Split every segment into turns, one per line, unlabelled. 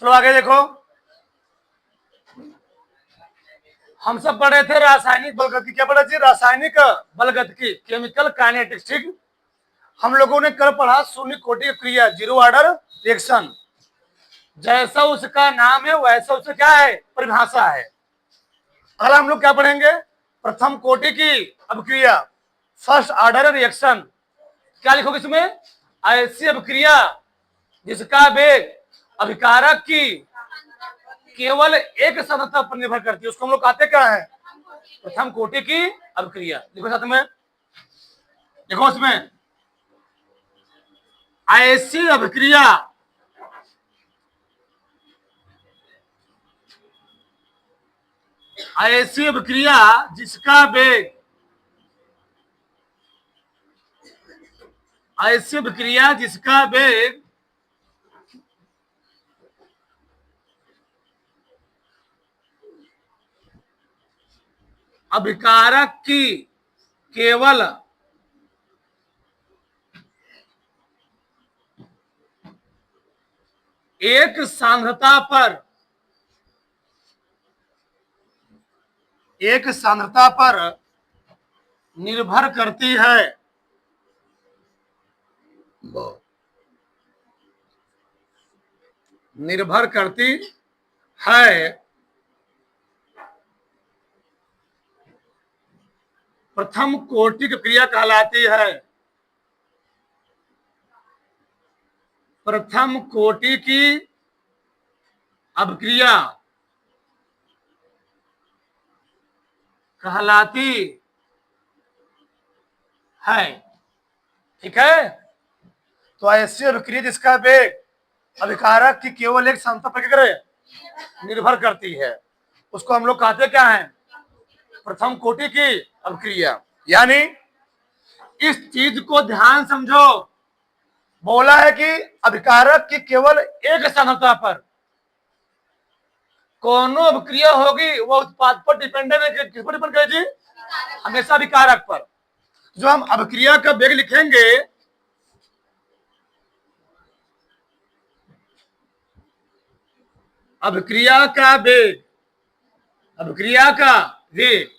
चलो आगे देखो, हम सब पढ़े थे रासायनिक बलगतिकी। क्या पढ़े थे? रासायनिक बलगतिकी, केमिकल काइनेटिक्स। ठीक, हम लोगों ने कल पढ़ा शून्य कोटि क्रिया, जीरो ऑर्डर रिएक्शन। जैसा उसका नाम है वैसा उसका क्या है, परिभाषा है। अगला हम लोग क्या पढ़ेंगे? प्रथम कोटि की अभिक्रिया, फर्स्ट ऑर्डर रिएक्शन। क्या लिखोगे इसमें? ऐसी अभिक्रिया जिसका वेग अभिकारक की केवल एक सांद्रता पर निर्भर करती है, उसको हम लोग कहते क्या है? प्रथम कोटि की अभिक्रिया। लिखो साथ में, देखो उसमें ऐसी अभिक्रिया ऐसी अभिक्रिया जिसका वेग ऐसी अभिक्रिया जिसका वेग अभिकारक की केवल एक सांद्रता पर निर्भर करती है, प्रथम कोटि की क्रिया कहलाती है। प्रथम कोटि की अभिक्रिया कहलाती है। ठीक है, तो ऐसी अभिक्रिया जिसका वेग अभिकारक की केवल एक सांद्रता पर क्या करे, निर्भर करती है, उसको हम लोग कहते क्या है? प्रथम कोटि की अभिक्रिया। यानी इस चीज को ध्यान समझो, बोला है कि अभिकारक की केवल एक सांद्रता पर कौन अभिक्रिया होगी वो उत्पाद पर डिपेंडेंट है। किस पर डिपेंड करेगी? हमेशा अभिकारक पर। जो हम अभिक्रिया का वेग लिखेंगे, अभिक्रिया का वेग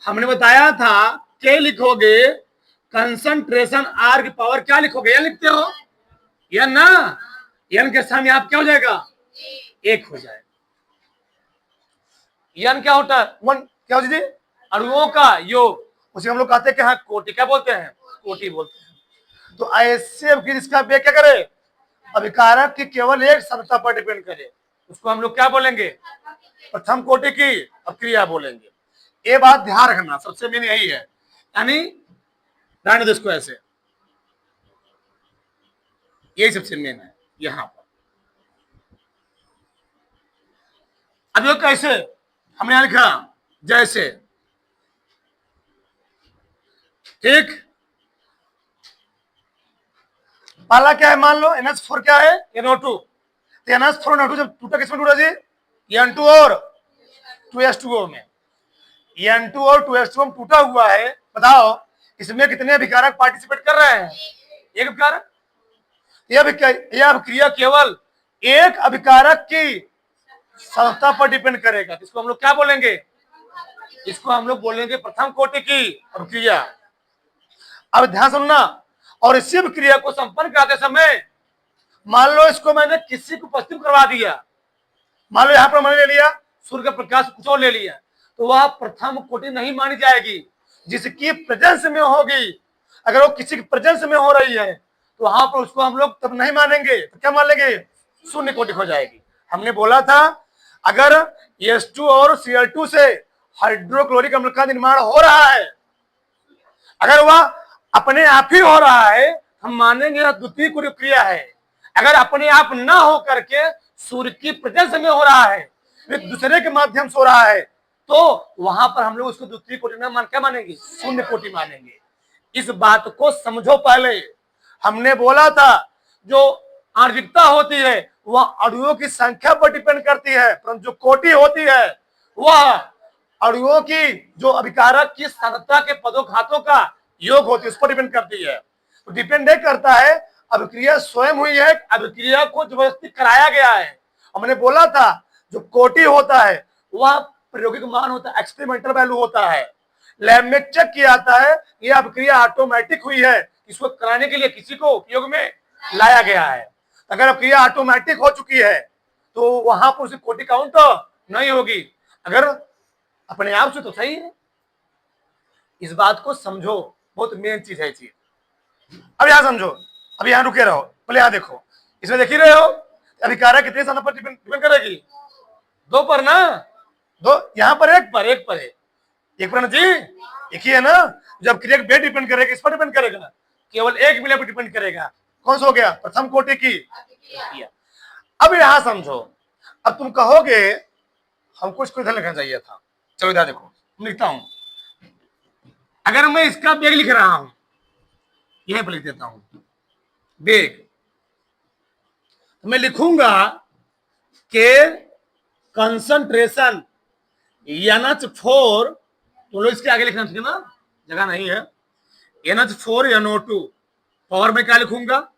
हमने बताया था क्या लिखोगे? कंसंट्रेशन आर की पावर क्या लिखोगे? एन लिखते हो, एन ना? एन के सामने आप क्या हो जाएगा? एक हो जाएगा। एन क्या होता है? वन। क्या होती थी? अणुओं का योग। उसे हम लोग कहते हैं कि हाँ कोटि। क्या बोलते हैं? कोटि बोलते हैं। तो ऐसे अभिक्रिया जिसका वेग क्या करे, अभिकारक की केवल एक सांद्रता पर डिपेंड करे, उसको हम लोग क्या बोलेंगे? प्रथम कोटि की अभिक्रिया बोलेंगे। ये बात ध्यान रखना, सबसे मेन यही है। यानी रहने दो इसको ऐसे, यही सबसे मेन है यहां पर। अब ये कैसे हमने यहां लिखा? जैसे, ठीक, पहला क्या है? मान लो NH4 क्या है? NO2। तो NH4 NO2 जब टूटा किसमें टूटा जी? N2 और 2H2O में। N2 और 2H2O में टूटा हुआ है। बताओ इसमें कितने अभिकारक पार्टिसिपेट कर रहे हैं? एक अभिकारक। यह अभिक्रिया केवल एक अभिकारक की सांद्रता पर डिपेंड करेगा। इसको हम लोग क्या बोलेंगे? इसको हम लोग बोलेंगे प्रथम कोटि की अभिक्रिया। अब ध्यान सुनना, और इसी अभिक्रिया को संपन्न कराते समय मान लो इसको मैंने किसी को उपस्थित करवा दिया, मान लो यहां पर मैंने ले लिया सूर्य का प्रकाश, कुछ और ले लिया, तो वह प्रथम कोटि नहीं मानी जाएगी। जिसकी प्रेजेंस में होगी, अगर वो किसी की प्रेजेंस में हो रही है तो वहां पर उसको हम लोग तब नहीं मानेंगे। तो क्या मान लेंगे? शून्य कोटि हो जाएगी। हमने बोला था अगर H2 और Cl2 से हाइड्रोक्लोरिक अम्ल का निर्माण हो रहा है, अगर वह अपने आप ही हो रहा है, हम मानेंगे यह द्वितीय कोटि क्रिया है। अगर अपने आप ना हो करके सूर्य की प्रेजेंस में हो रहा है, एक दूसरे के माध्यम से हो रहा है, तो वहां पर हम लोग उसको द्वितीय कोटि ना मान क्या मानेंगे? शून्य कोटि मानेंगे। इस बात को समझो। पहले हमने बोला था जो आणविकता होती है वह अणुओं की संख्या पर डिपेंड करती है, परंतु जो कोटि होती है वह अणुओं की जो अभिकारक की सांद्रता के पदोघातों का योग होती है, उस पर डिपेंड करती है। तो डिपेंड नहीं करता है अभिक्रिया स्वयं हुई है, अभिक्रिया को जबरदस्ती कराया गया है। हमने बोला था जो कोटि होता है वह प्रायोगिक मान होता है, एक्सपेरिमेंटल वैल्यू होता है। लैब में चेक किया जाता है ये अभिक्रिया ऑटोमेटिक हुई है, इसको कराने के लिए किसी को उपयोग में लाया गया है। अगर अभिक्रिया ऑटोमेटिक हो चुकी है तो वहां पर उसे कोटि काउंट नहीं होगी, अगर अपने आप से तो सही है। इस बात को समझो, बहुत मेन चीज है चीज। अब यहां समझो, अब यहां रुके रहो, पहले यहां देखो, इसमें देख ही रहे हो अभिकारा कितने स्थानों पर डिपेंड करेगी? दो पर ना, दो यहां पर एक पर, एक पर है, एक पर ना जी, एक ही है ना। जब क्रिया बे डिपेंड करेगा, इस पर डिपेंड करेगा, केवल एक विलय पर डिपेंड करेगा। कौन सा हो गया? प्रथम कोटि की। अब यहां समझो, अब तुम कहोगे हमको इसको इधर लिखना चाहिए था, चलो इधर देखो लिखता हूं। अगर मैं इसका बेग लिख रहा हूं, यहीं पर लिख देता हूं बेग, तो मैं लिखूंगा के कंसंट्रेशन NH4, तो लोग इसके आगे लिखना चाहिए ना, जगह नहीं है, NH4 NO2 पावर में क्या लिखूंगा?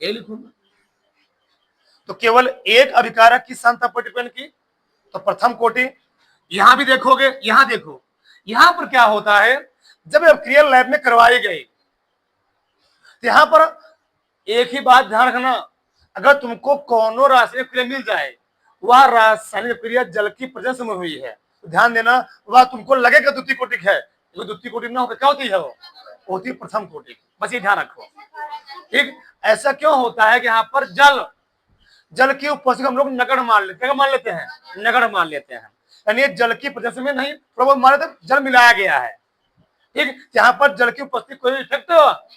ए लिखूंगा। तो केवल एक अभिकारक की सांद्रता पर डिपेंड की, तो प्रथम कोटि। यहां भी देखोगे, यहां देखो, यहां पर क्या होता है, जब अभिक्रिया लैब में करवाई गई तो यहां पर एक ही बात ध्यान रखना, अगर तुमको कोनो रासायनिक क्रिया मिल जाए, वह रासायनिक क्रिया जल की प्रेजेंस में हुई है, तो ध्यान देना वह तुमको लगेगा द्वितीय कोटि है, द्वितीय कोटि ना होकर क्या होती है? वो होती है प्रथम कोटि। बस ये ध्यान रखो, ठीक। ऐसा क्यों होता है कि यहाँ पर जल, जल की उपस्थिति हम लोग नगण्य मान लेते हैं, मान लेते हैं, नगण्य मान लेते हैं, यानी जल की प्रेजेंस में नहीं, थोड़ा बहुत मान लेते जल मिलाया गया है, ठीक। यहाँ पर जल की उपस्थिति कोई इफेक्ट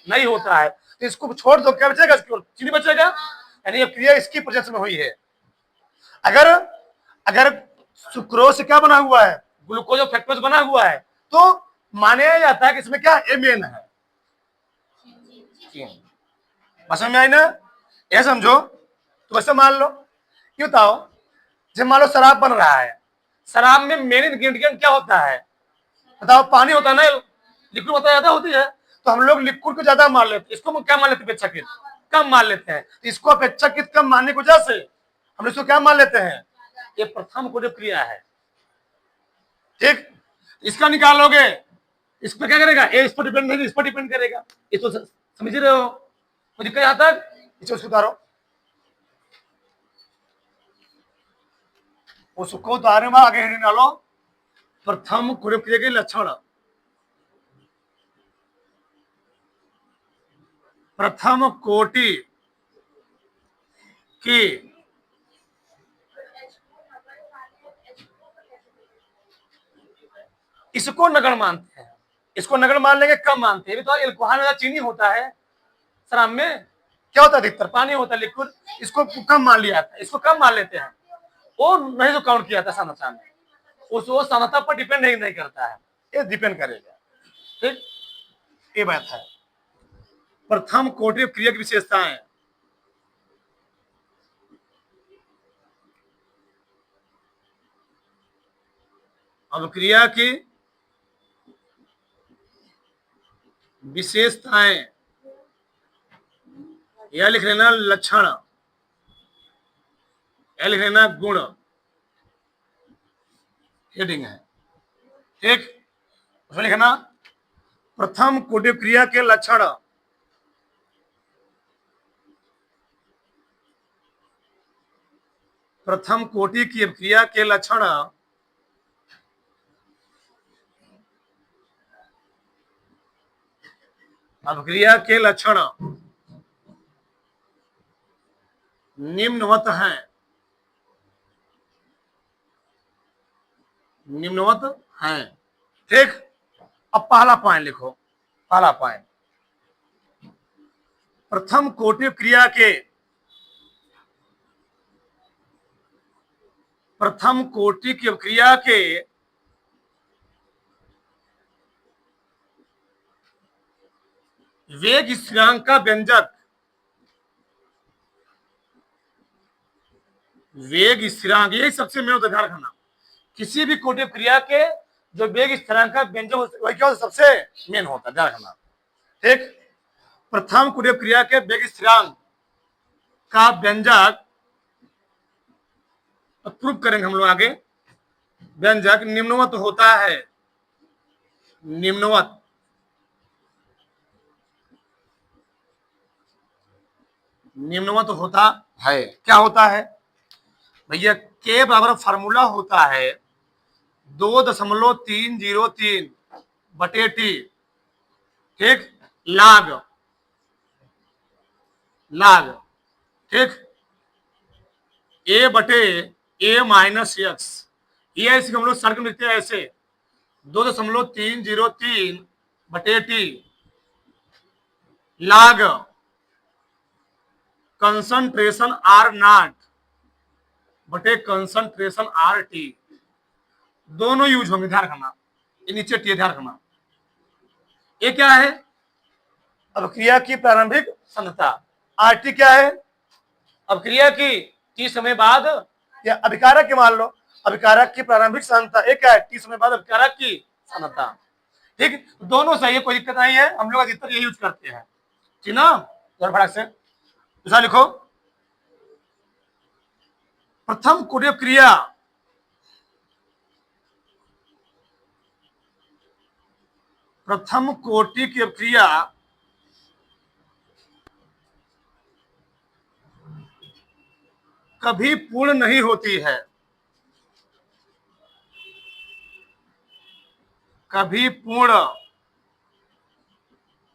नहीं होता है, तो इसको छोड़ दो, क्या बचेगा? चीनी बचेगा, यानी ये क्रिया इसकी प्रेजेंस में हुई है। अगर अगर सुक्रोज से क्या बना हुआ है? ग्लूकोज और फ्रक्टोज बना हुआ है, तो माना जाता है कि इसमें क्या एमेन है, बस में आई ना, यह समझो। तो वैसे मान लो, क्यों बताओ, जब मान लो शराब बन रहा है, शराब में मेन इंग्रेडिएंट क्या होता है? बताओ, पानी होता है ना, लिक्विड होता ज्यादा होती है, तो हम लोग लिक्विड को ज्यादा मान लेते हैं, इसको क्या मान लेते हैं? अपेक्षाकृत कम मान लेते हैं। इसको अपेक्षाकृत कम मानने की वजह से हम इसको क्या मान लेते हैं? ये प्रथम कोटि क्रिया है, ठीक। इसका निकालोगे, इस पर क्या करेगा? ए इस पर डिपेंड नहीं, इस पर डिपेंड करेगा, इसको समझ रहे हो? मुझे कहीं यहां तक, इसको सुधारो, उसको उतारे में आगे निकालो। प्रथम कोटि क्रिया के लक्षण, प्रथम कोटि की इसको नगण्य मानते हैं, इसको नगण्य मान लेंगे, कम मानते हैं। तो एल्कोहल में चीनी होता है, शराब में क्या होता है? अधिकतर पानी होता है, लिक्विड, इसको कम मान लिया था, इसको कम मान लेते हैं, और नहीं जो काउंट किया था सांद्रता में, वो सांद्रता पर डिपेंड नहीं करता है, ये डिपेंड करेगा, ठीक। ये बात है प्रथम कोटि क्रिया की विशेषताएं। अब क्रिया की विशेषताएं, यह लिख लेना लक्षण, यह लिख लेना गुण, हेडिंग है, ठीक। उसमें लिखना प्रथम कोटि क्रिया के लक्षण, प्रथम कोटि की क्रिया के लक्षण, अभिक्रिया के लक्षण निम्नवत हैं, निम्नवत हैं, ठीक। अब पहला पॉइंट लिखो, पहला पॉइंट, प्रथम कोटि क्रिया के, प्रथम कोटि की क्रिया के वेग स्थिरांक का व्यंजक, वेग स्थिरांक, यही सबसे मेन ध्यान रखना, किसी भी कोटि क्रिया के जो वेग स्थिरांक का व्यंजक वही क्या होता है? सबसे मेन होता है, ध्यान रखना, ठीक। प्रथम कोटि क्रिया के वेग स्थिरांक का व्यंजक प्रूव करेंगे हम लोग आगे। व्यंजक निम्नवत होता है, निम्नवत निम्नवत होता है। क्या होता है भैया? के बराबर फार्मूला होता है 2.303 बटे टी, ठीक, लाग लाग, ठीक, ए बटे ए माइनस एक्स। ये इसको हम लोग सर्कल लिखते हैं ऐसे 2.303 बटे टी लाग कंसंट्रेशन आर नॉट बटे कंसंट्रेशन आर टी। दोनों यूज होंगे, ध्यान रखना। ये नीचे टी, ध्यान रखना। ये क्या है? अभिक्रिया की प्रारंभिक सांद्रता। आर टी क्या है? अभिक्रिया की टी समय बाद, या अभिकारक की मान लो अभिकारक की प्रारंभिक सांद्रता। एक क्या है? टी समय बाद अभिकारक की सांद्रता। ठीक, दोनों सही है, कोई दिक्कत नहीं है। हम लोग अधिकतर ये यूज करते हैं, ठीक ना। जरा फटाक से दूसरा लिखो। प्रथम कोटि क्रिया, प्रथम कोटि की क्रिया कभी पूर्ण नहीं होती है, कभी पूर्ण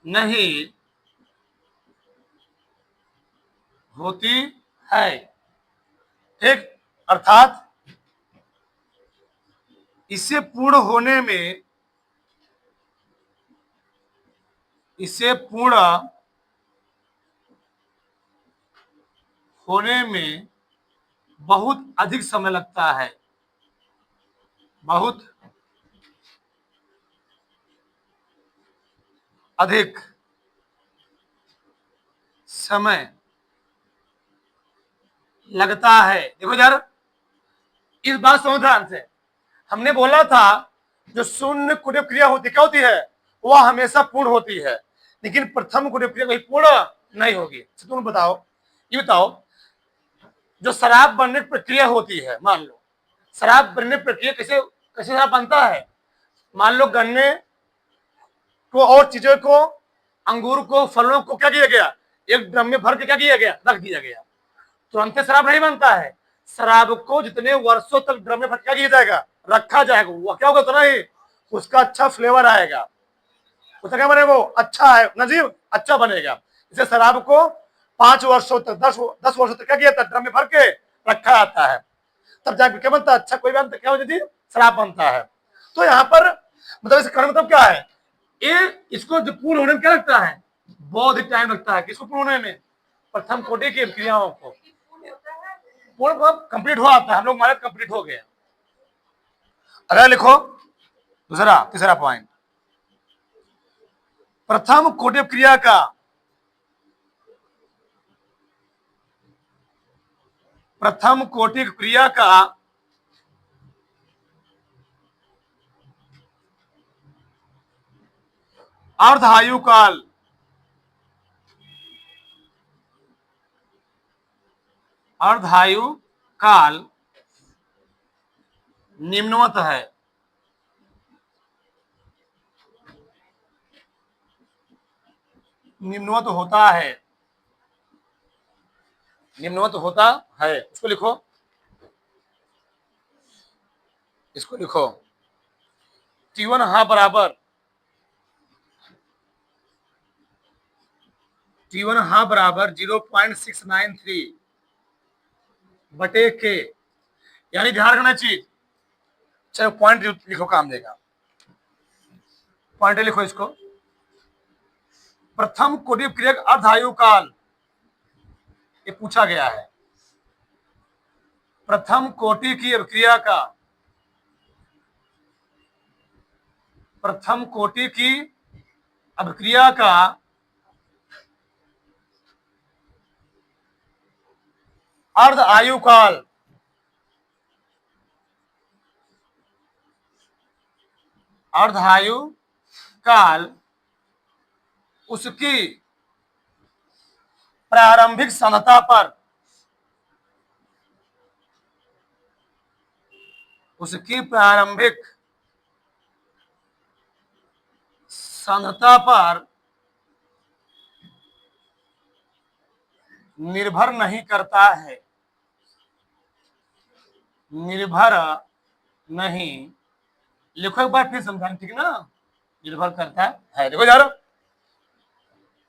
नहीं होती है, ठीक। अर्थात इसे पूर्ण होने में, इसे पूर्ण होने में बहुत अधिक समय लगता है, बहुत अधिक समय लगता है। देखो यार, इस बात समझ ध्यान से। हमने बोला था जो शून्य कुटुंब क्रिया होती क्या होती है? वह हमेशा पूर्ण होती है, लेकिन प्रथम कुटुंब क्रिया कभी पूर्ण नहीं होगी। तुम बताओ, ये बताओ, जो शराब बनने की प्रक्रिया होती है, मान लो शराब बनने की प्रक्रिया कैसे कैसे शराब बनता है? मान लो गन्ने को और चीजों को, अंगूर को, फलों को क्या किया गया? एक ड्रम में भर के क्या किया गया? रख दिया गया। तुरंत शराब नहीं बनता है। शराब को जितने वर्षों तक ड्रम में भर क्या किया जाएगा? रखा जाएगा। वो क्या होगा? उतना ही उसका अच्छा फ्लेवर आएगा, उसका क्या बनेगा? वो अच्छा है, नजीब अच्छा बनेगा। इसे शराब को 5 वर्षों तक, 10 वर्षों तक क्या किया था? ड्रम में भर के रखा जाता है, तब जाके क्या बनता है? अच्छा कोई बनता, क्या हो जाती है? शराब बनता है। तो यहाँ पर मतलब इस कारण मतलब क्या है? ये इसको जो पूर्ण होने में क्या लगता है? बहुत ही टाइम लगता है। किसको पूर्ण होने में? प्रथम कोटि की क्रियाओं को पूर्ण कंप्लीट हो आता है। हम लोग हमारे कंप्लीट हो गए। अगर लिखो दूसरा, तीसरा पॉइंट, प्रथम कोटि क्रिया का प्रथम कोटि क्रिया का अर्धायु काल, अर्धायु काल निम्नवत है, निम्नवत होता है, निम्नवत होता है। इसको लिखो, इसको लिखो। T1 हा बराबर, T1 हा बराबर 0.693 बटे के, यानी ध्यान रखना चीज। चलो पॉइंट लिखो, काम देगा। पॉइंट लिखो इसको। प्रथम कोटि क्रिया का अर्धायु काल, ये पूछा गया है। प्रथम कोटि की अभिक्रिया का, प्रथम कोटि की अभिक्रिया का अर्ध आयु काल, अर्धायु काल उसकी प्रारंभिक सांद्रता पर, उसकी प्रारंभिक सांद्रता पर निर्भर नहीं करता है, निर्भर नहीं, लिखो एक बार फिर समझाना, ठीक ना, निर्भर करता है। देखो यार,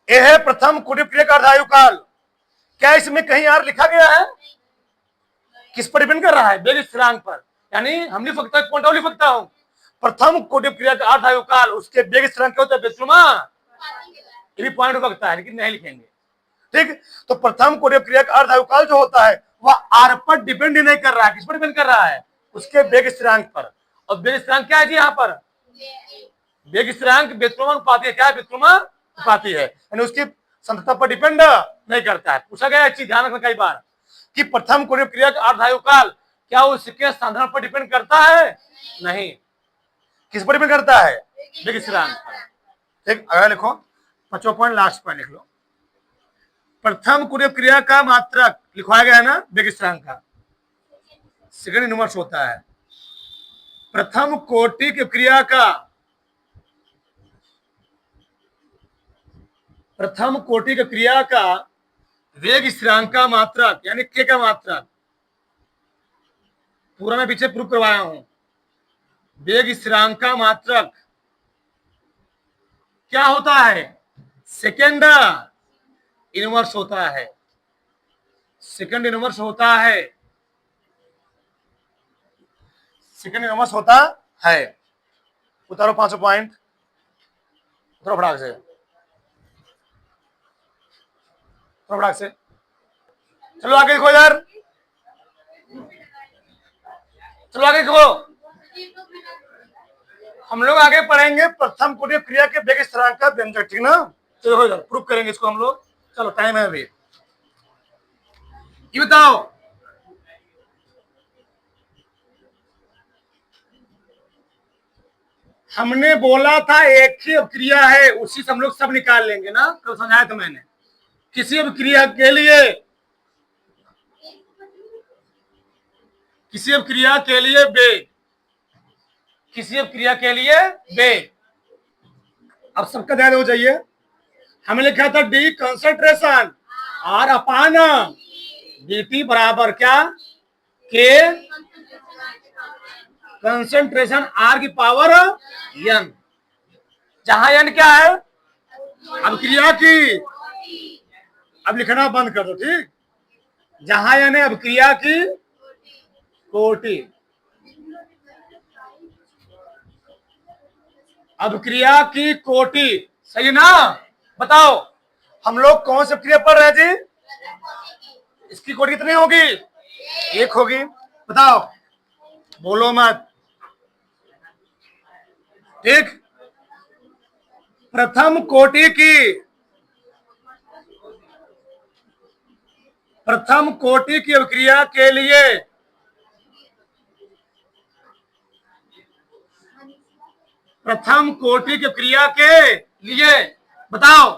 यह है प्रथम कोटि क्रिया का अर्धायु काल। क्या इसमें कहीं यार लिखा गया है किस पर डिपेंड कर रहा है? वेग स्थिरांक पर। यानी हम लिख सकता है, पॉइंट लिख सकता हूं, प्रथम कोटि क्रिया का अर्धायु काल, उसके वेग स्थिरांक क्या होता है बेचुमा, ये भी पॉइंट हो सकता है लेकिन नहीं लिखेंगे, ठीक। तो प्रथम कोटि क्रिया का अर्धायु काल जो होता है वह आर पर डिपेंड नहीं कर रहा है, किस पर डिपेंड कर रहा है? उसके वेग स्थिरांक पर। और वेग स्थिरांक क्या है जी? यहाँ पर वेग स्थिरांक व्युत्क्रमानुपाती है। क्या है? व्युत्क्रमानुपाती है, यानी उसकी सांद्रता पर डिपेंड नहीं करता है। पूछा गया चीज ध्यान रखना कई बार कि प्रथम कोटि क्रिया का अर्धायु काल क्या उसके सांद्रता पर डिपेंड करता है? नहीं। किस पर डिपेंड करता है? वेग स्थिरांक पर। ठीक, अगर लिखो 5वां पॉइंट, लास्ट पॉइंट लिख लो। प्रथम कोटि क्रिया का मात्रक लिखवाया गया है ना वेग स्थिरांक का, सेकंड इनवर्स होता है। प्रथम कोटि की क्रिया का, प्रथम कोटि की क्रिया का वेग स्थिरांक का मात्रक यानी के का मात्रक, पूरा मैं पीछे प्रूव करवाया हूं। वेग स्थिरांक का मात्रक क्या होता है? सेकेंड इनवर्स होता है, सेकेंड इनवर्स होता है, सेकेंड इनवर्स होता है। उतारो 5 पॉइंट, उतारो फटाक से, उतारो फटाक से। चलो आगे देखो यार, चलो आगे देखो, हम लोग आगे पढ़ेंगे प्रथम कोटि क्रिया के वेग स्थिरांक का व्यंजक, ठीक ना। चलो इधर प्रूफ करेंगे इसको हम लोग। चलो टाइम है अभी, ये बताओ हमने बोला था एक ही अभिक्रिया है, उसी से हम लोग सब निकाल लेंगे ना, कल समझाया था मैंने। किसी अभिक्रिया के लिए, किसी अभिक्रिया के लिए वेग, किसी अभिक्रिया के लिए वेग, अब सबका ध्यान हो जाइए। हमने लिखा था D concentration R upon dt बराबर क्या? के कंसंट्रेशन आर की पावर n, जहां n क्या है? अभिक्रिया की, अब लिखना बंद कर दो, ठीक। जहां n है अभिक्रिया की कोटि, अभिक्रिया की कोटि, सही ना। बताओ हम लोग कौन सी अभिक्रिया पढ़ रहे हैं जी? इसकी कोटि कितनी होगी? 1 होगी। बताओ, बोलो मत, ठीक। प्रथम कोटि की, प्रथम कोटि की अभिक्रिया के लिए प्रथम कोटि की क्रिया के लिए बताओ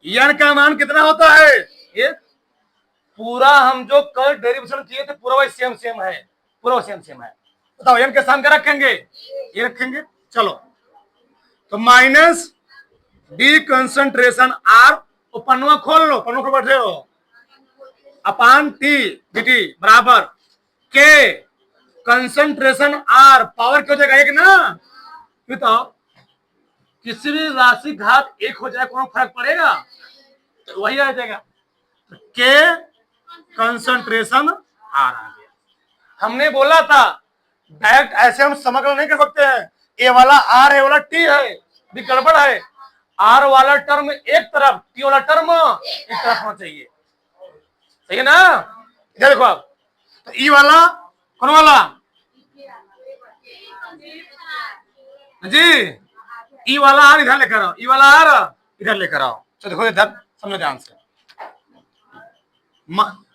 n का मान कितना होता है? 1। पूरा हम जो कल डेरिवेशन किए थे पूरा वही सेम सेम है, पूरा सेम सेम है। बताओ n के स्थान क्या रखेंगे? ये रखेंगे। चलो तो माइनस डी कंसंट्रेशन आर, पन्नुआ खोल लो, पन्नुआ खोल बैठे हो, अपान टी dt बराबर के कंसंट्रेशन आर, पावर क्या हो जाएगा? 1 ना। बताओ किसी भी राशि घात 1 हो जाए कौन फर्क पड़ेगा? तो वही आ जाएगा, तो के कंसंट्रेशन आर आ गया। हमने बोला था डायरेक्ट ऐसे हम समग्र नहीं कर सकते हैं, ए वाला आर है, वाला टी है, भी गड़बड़ है। आर वाला टर्म एक तरफ, टी वाला टर्म एक तरफ होना चाहिए, सही है ना। इधर देखो आप, तो ई वाला कौन वाला जी? ई वाला आर इधर लेकर आओ, ई वाला आर इधर लेकर आओ। चलो देखो इधर, समझो ध्यान से,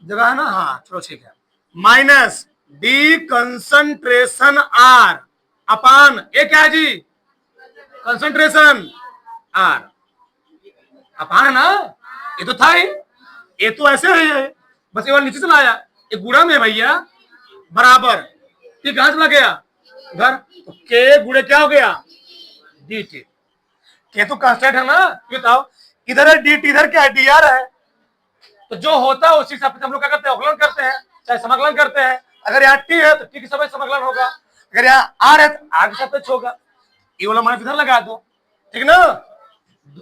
जगह है ना, हाँ चलो ठीक है। माइनस डी कंसंट्रेशन आर अपान ए क्या है जी? कंसंट्रेशन आर अपान है ना, ये तो था ही, ये तो ऐसे ही है, बस ये वाला नीचे चला आया, ये गुणा में भैया बराबर टी कहां चला गया, घर, तो के गुणे क्या हो गया, डी टी। के तो कांस्टेंट है ना, बताओ इधर है डी टी, इधर क्या है, डी आर है। तो जो होता है उसी हिसाब से हम लोग क्या करते हैं, अवकलन करते हैं, चाहे समाकलन करते हैं। अगर यहाँ टी है तो टी के साथ समाकलन होगा, अगर यहाँ आर है तो आर के साथ होगा। ये वाला माइनस इधर लगा दो, ठीक ना,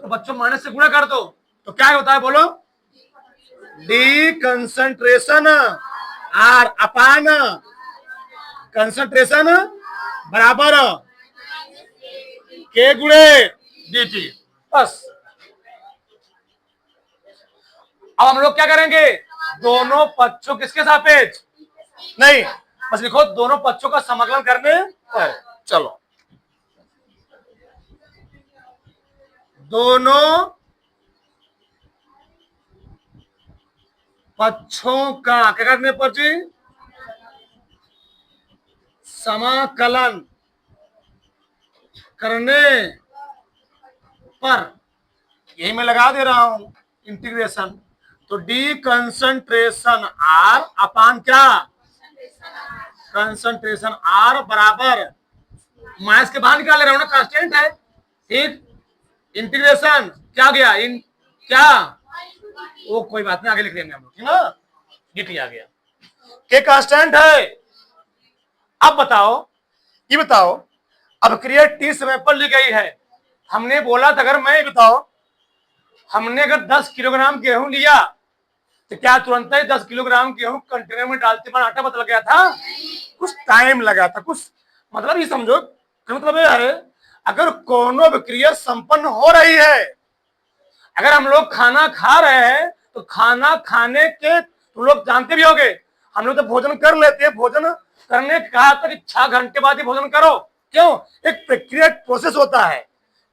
बच्चों माइनस से गुणा कर दो तो क्या होता है बोलो, D concentration R upon concentration बराबर के गुणे डी टी। बस अब हम लोग क्या करेंगे, दोनों पक्षों किसके सापेक्ष, नहीं बस लिखो दोनों पक्षों का समाकलन करने पर। चलो दोनों पक्षों का क्या करने पर जी, समाकलन करने पर, यही मैं लगा दे रहा हूं इंटीग्रेशन। तो डी कंसंट्रेशन आर अपान क्या, कंसंट्रेशन आर बराबर माइनस के बाहर निकाल ले रहा हूं ना, कांस्टेंट है, ठीक, इंटीग्रेशन क्या गया, इन क्या, वो कोई बात नहीं आगे लिख लेंगे हम लोग, ठीक ना, डी आ गया, के कांस्टेंट है। अब बताओ, ये बताओ अब क्रिया टी समय पर ली गई है, हमने बोला था, अगर मैं बताओ हमने अगर 10 किलोग्राम गेहूं लिया तो क्या तुरंत ही 10 किलोग्राम गेहूं कंटेनर में डालते पर आटा बदल गया था, कुछ टाइम लगा था, कुछ मतलब ये समझो, मतलब ये है अगर कोनो क्रिया संपन्न हो रही है, अगर हम लोग खाना खा रहे हैं तो खाना खाने के तुम लोग जानते भी होगे, हम लोग तो भोजन कर लेते हैं, भोजन करने कहा था कि 6 घंटे बाद ही भोजन करो, क्यों, एक प्रक्रिया प्रोसेस होता है,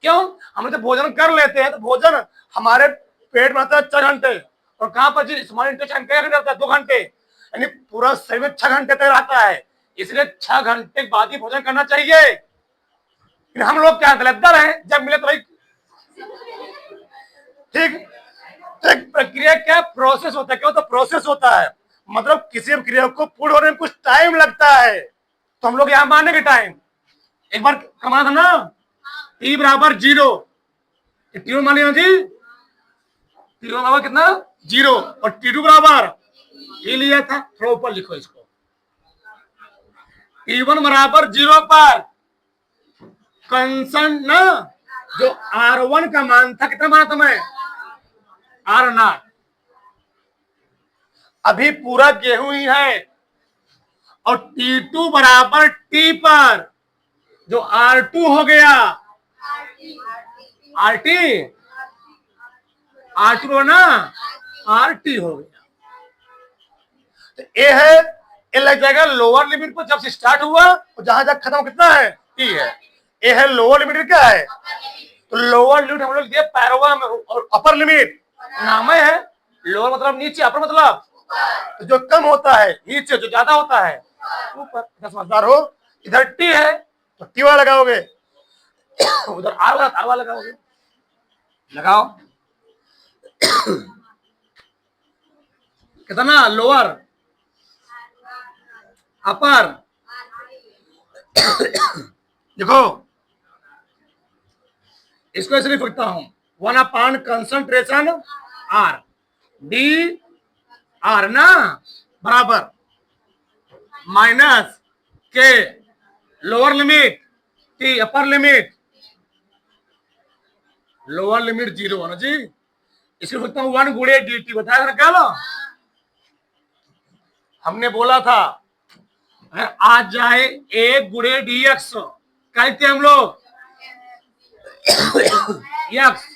क्यों, हम लोग तो भोजन कर लेते हैं तो भोजन हमारे पेट में आता है 4 घंटे, और कहां पर जी स्मॉल इंटेस्टाइन क्या रहता है 2 घंटे, यानी पूरा शरीर में 6 घंटे तक रहता है, इसलिए 6 घंटे बाद ही भोजन करना चाहिए। हम लोग क्या तलबदार हैं, जब मिले तो भाई, ठीक, तो एक प्रक्रिया क्या प्रोसेस होता है, क्या होता है, प्रोसेस होता है, मतलब किसी क्रिया को पूर्ण होने में कुछ टाइम लगता है, तो हम लोग यहां माने के टाइम एक बार कमाना था ना, टी बराबर 0, टी मान लिया जी, टी बराबर कितना 0, और टी2 बराबर टी लिया था, थोड़ा ऊपर लिखो इसको, टी1 बराबर 0 पर कंसंट ना, जो R1 का मान था, कितना माना था मैं, R0, अभी पूरा गेहूं ही है, और T2 बराबर T पर जो R2 हो गया, RT, R2 ना RT हो गया, तो ए है, ए लग जाएगा लोअर लिमिट पर, जब से स्टार्ट हुआ और जहां जहां खत्म कितना है, टी है, ए है लोअर लिमिट क्या है, तो लोअर लिमिट हम लोग दिए पैरवा में, और अपर लिमिट नाम है, लोअर मतलब नीचे, अपर मतलब तो जो कम होता है नीचे, जो ज्यादा होता है ऊपर, समझदार हो, इधर टी है तो टी वाला लगाओगे, उधर आर वाला लगाओगे, लगाओ कितना, लोअर अपर, देखो इसको ऐसे लिख सकता हूं, 1 अपान कंसंट्रेशन आर, डी आर ना बराबर माइनस के lower limit T upper limit, lower limit 0 है ना जी, इसको लिखता हूं 1 गुणे डी टी, बताया था क्या लो, हमने बोला था अगर आ जाए 1 गुणे डी एक्स, कहते हम लोग एक्स,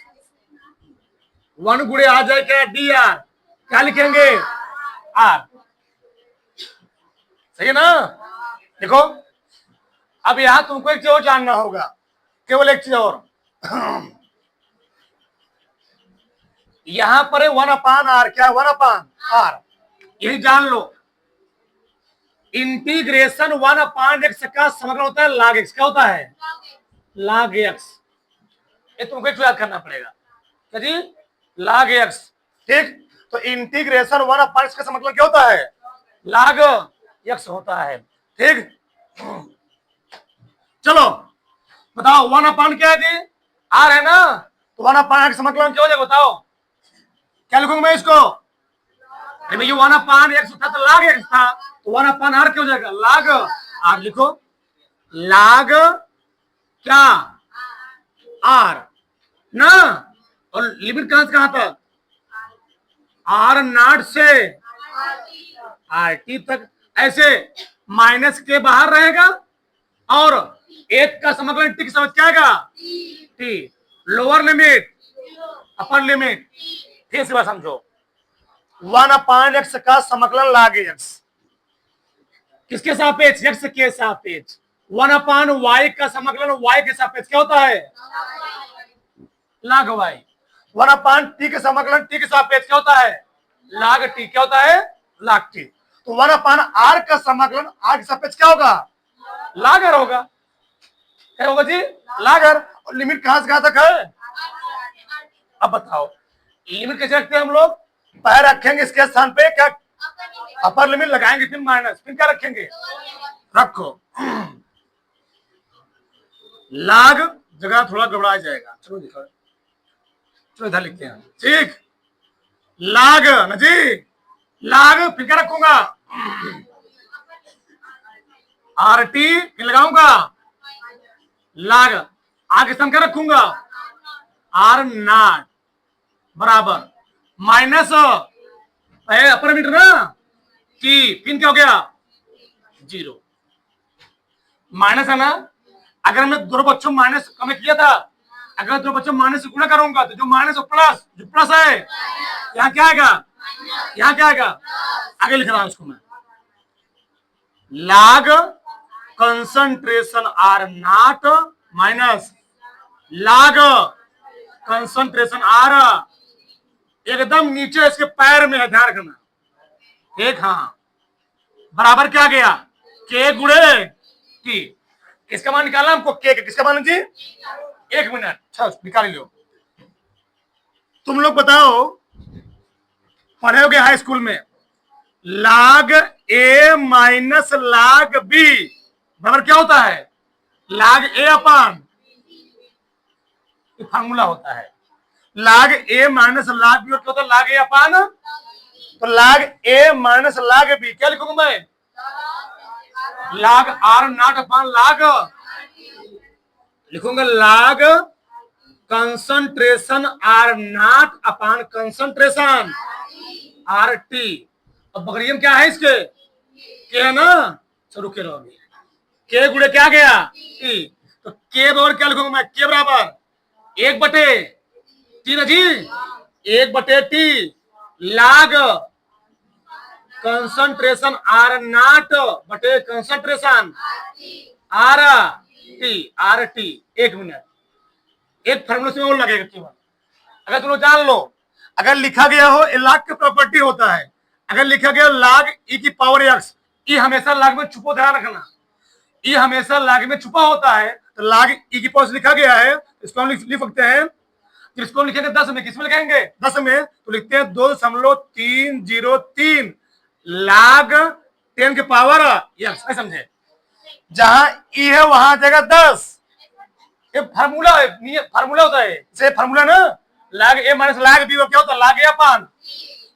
1 गुणे आ जाए क्या डी आर, क्या लिखेंगे आर, सही है ना, देखो अब यहां तुमको एक चीज और जानना होगा, केवल एक चीज और, यहां पर 1 अपान आर, क्या 1 अपान आर, यही जान लो, इंटीग्रेशन 1 अपान एक्स का समग्र होता है log x, क्या होता है log x, ये तुमको याद करना पड़ेगा, क्या जी log x, ठीक, तो इंटीग्रेशन 1 अपान एक्स का मतलब क्या होता है log x होता है, ठीक, चलो बताओ 1/, क्या है जी, आर है ना, तो 1/, समाकलन क्या हो जाएगा बताओ, क्या लिखूंगा मैं इसको, अरे भैया 1/x था तो लाग x था, तो 1/r क्या हो जाएगा, लाग आर लिखो, लाग क्या आर ना, और लिमिट कहां से कहां तक, R0 से RT तक, ऐसे माइनस के बाहर रहेगा और एक का समाकलन टी की समझ क्या आएगा, T, lower limit upper limit, फिर से बात समझो, 1/x का समाकलन लागे x, किसके सापेक्ष, x के सापेक्ष, 1/y का समाकलन y के सापेक्ष क्या होता है, लाग y, 1/t के समाकलन t के सापेक्ष क्या होता है, लाग t, क्या होता है, लाग t, तो 1/r का समाकलन r के सापेक्ष क्या होगा, लागर होगा, क्या होगा जी, लागर, और लिमिट कहां से कहां तक है, अब बताओ लिमिट कैसे रखते हैं हम लोग, पैर रखेंगे इसके स्थान पे क्या, अपर लिमिट लगाएंगे, फिर माइनस, फिर क्या रखेंगे, रखो, लाग जगह थोड़ा गड़बड़ा जाएगा, चलो दिखाओ, चलो इधर लिखते हैं, ठीक, लाग ना जी, लाग फिर क्या रखूंगा, RT फिर लगाऊंगा, लाग आगे स्थान क्या रखूंगा, R0 बराबर माइनस अपर मीटर ना, T पिन क्या हो गया, 0, माइनस है ना, अगर मैं दोनों बच्चों माइनस कम किया था, अगर दोनों बच्चों माइनस से गुणा करूंगा तो जो माइनस और प्लस, जो प्लस है यहाँ क्या आएगा, यहाँ क्या आएगा, आगे लिख रहा हूं उसको मैं, लाग कंसंट्रेशन R0 माइनस लाग कंसंट्रेशन R, एकदम नीचे इसके पैर में है, ध्यान रखना, एक, हाँ, बराबर क्या गया, के गुणे टी, किसका मान निकालना हमको, के, किसका मान जी, 1 मिनट, अच्छा निकाल लो, तुम लोग बताओ पढ़े होगे हाई स्कूल में, लाग ए माइनस लाग बी बराबर क्या होता है, लाग ए अपान, फार्मूला होता है, लाग ए माइनस लाग बी, और क्या होता है, लाग ए अपान, तो लाग ए माइनस लाग बी क्या लिखूंगा मैं, लाग R0 अपान लाग, लिखूंगा लाग कंसंट्रेशन R0 अपान कंसंट्रेशन RT, अब बगड़ियम क्या है इसके, के है ना, चलो रुके रहो अभी, के गुणे क्या गया टी, तो के बराबर क्या लिखूंगा मैं, के बराबर 1/T ना जी, 1/T लाग कंसंट्रेशन R0 बटे कंसंट्रेशन RT, 1 मिनट, एक फार्मूला से और लगेगा केवल, अगर तुम लोग जान लो, अगर लिखा गया हो लाग की प्रॉपर्टी होता है, अगर लिखा गया लाग ई की पावर x, ई हमेशा लाग में छुपो, ध्यान रखना, ई हमेशा लाग में छुपा होता है, तो लाग ई की पावर से लिखा गया है, इसको हम लिख सकते हैं, इसको लिखेंगे 10 में, किसमें लिखेंगे 10 में, तो लिखते हैं 2.303 लाग 10 के पावर x, समझे, जहां ई है वहां जाएगा 10, ये फार्मूला है, फार्मूला होता है, इसे फार्मूला ना, लाग ए माइनस लाग बी क्या होता है, लाग ए अपान,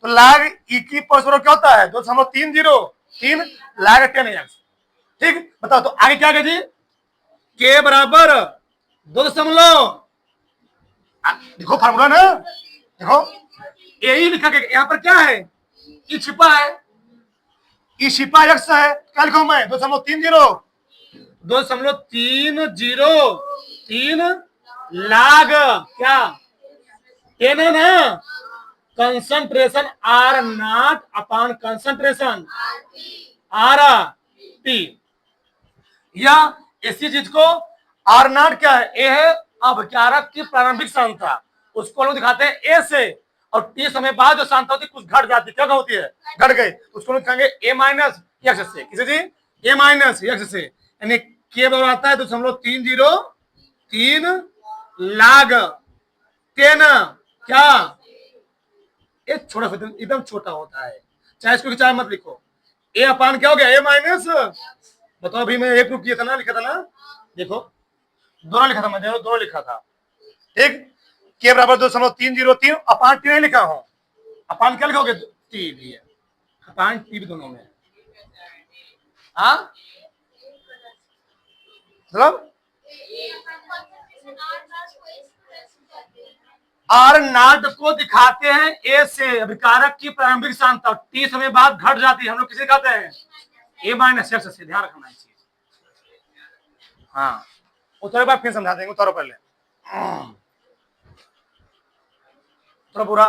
तो लाग ई की पावर क्या होता है 2.303 लाग 10x, ठीक, बताओ तो आगे क्या जी, के बराबर 2 देखो फार्मूला ना, देखो यही लिखा गया, यहाँ पर क्या है, ई छिपा है, ई छिपा x है, क्या लिखूं मैं 2.303 लाग क्या, टेन है ना, कंसंट्रेशन R0 अपान कंसंट्रेशन RT, या इसी चीज को R0 क्या है, ए है अभिकारक की प्रारंभिक सांद्रता, उसको लोग दिखाते हैं ए से, और टी समय बाद जो सांद्रता होती है कुछ घट जाती है, क्या होती है, घट गई, उसको लोग दिखाएंगे ए माइनस एक्स से, किसे जी, ए माइनस एक्स से, यानी के बराबर आता है 2.303 लाग 10 क्या, एक छोटा एकदम छोटा होता है, चाहे इसको चाहे मत लिखो, ए अपान क्या हो गया, ए माइनस बताओ अभी मैं एक प्रूफ किया था ना, लिखा था ना, देखो दोनों लिखा था, मैं दोनों लिखा था। ठीक, के बराबर 2.303 अपान टी नहीं लिखा हूं, अपान क्या लिखोगे, टी भी है, अपान टी भी दोनों में। हाँ मतलब आर नाट को दिखाते हैं ए से अभिकारक की प्रारंभिक सांद्रता टी समय बाद घट जाती है, हम लोग किसे कहते हैं, ए माइनस एक्स से, ध्यान रखना है चीज। हाँ उतरे बाद फिर समझा देंगे, उतारो पहले थोड़ा पूरा